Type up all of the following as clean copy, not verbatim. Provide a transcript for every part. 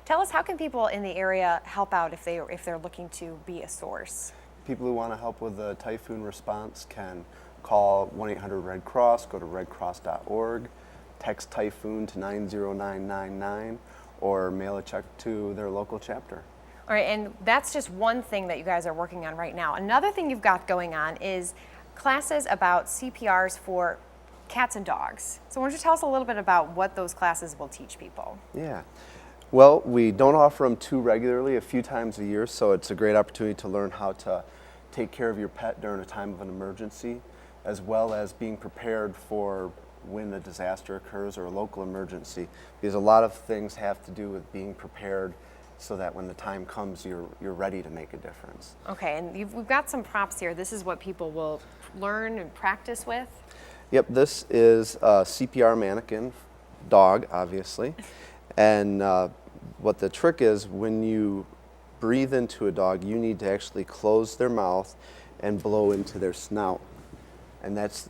Tell us, how can people in the area help out if they're looking to be a source? People who want to help with the typhoon response can call 1-800-RED Cross, go to redcross.org, text typhoon to 90999, or mail a check to their local chapter. All right, and that's just one thing that you guys are working on right now. Another thing you've got going on is classes about CPRs for cats and dogs. So why don't you tell us a little bit about what those classes will teach people? Yeah. Well, we don't offer them too regularly, a few times a year, so it's a great opportunity to learn how to take care of your pet during a time of an emergency, as well as being prepared for when a disaster occurs or a local emergency, because a lot of things have to do with being prepared so that when the time comes, you're ready to make a difference. Okay, and we've got some props here. This is what people will learn and practice with? Yep, this is a CPR mannequin, dog, obviously. And what the trick is, when you breathe into a dog, you need to actually close their mouth and blow into their snout. And that's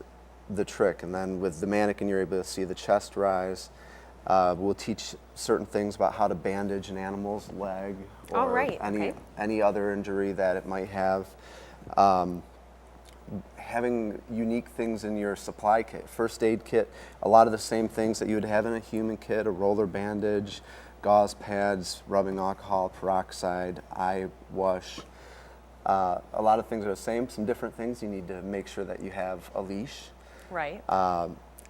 the trick. And then with the mannequin, you're able to see the chest rise. We'll teach certain things about how to bandage an animal's leg or any other injury that it might have. Having unique things in your supply kit, first aid kit, a lot of the same things that you would have in a human kit, a roller bandage, gauze pads, rubbing alcohol, peroxide, eye wash. A lot of things are the same, some different things. You need to make sure that you have a leash. Right.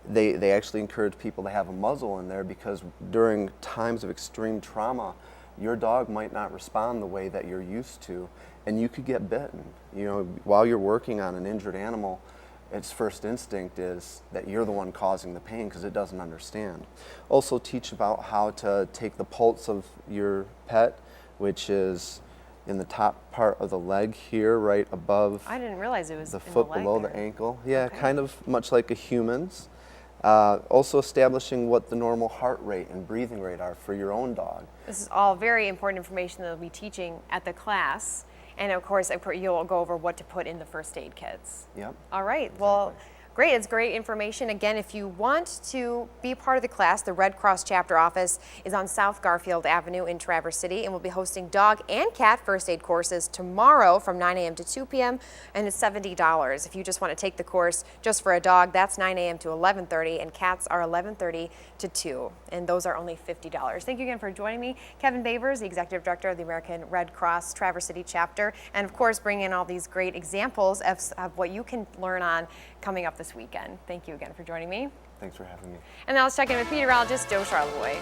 They actually encourage people to have a muzzle in there because during times of extreme trauma, your dog might not respond the way that you're used to, and you could get bitten. You know, while you're working on an injured animal, its first instinct is that you're the one causing the pain because it doesn't understand. Also teach about how to take the pulse of your pet, which is in the top part of the leg here, right above. I didn't realize it was the in foot the leg below there. the ankle. Yeah, Okay. kind of much like a human's. Also establishing what the normal heart rate and breathing rate are for your own dog. This is all very important information that we'll be teaching at the class. And of course, you'll go over what to put in the first aid kits. Yep. All right, well, great, it's great information. Again, if you want to be part of the class, the Red Cross chapter office is on South Garfield Avenue in Traverse City, and we'll be hosting dog and cat first aid courses tomorrow from 9 a.m. to 2 p.m. and it's $70. If you just want to take the course just for a dog, that's 9 a.m. to 11:30, and cats are 11:30 to 2, and those are only $50. Thank you again for joining me. Kevin Bavers, the Executive Director of the American Red Cross Traverse City chapter, and of course bringing in all these great examples of what you can learn on coming up this weekend. Thank you again for joining me. Thanks for having me. And now let's check in with meteorologist Joe Charlevoix.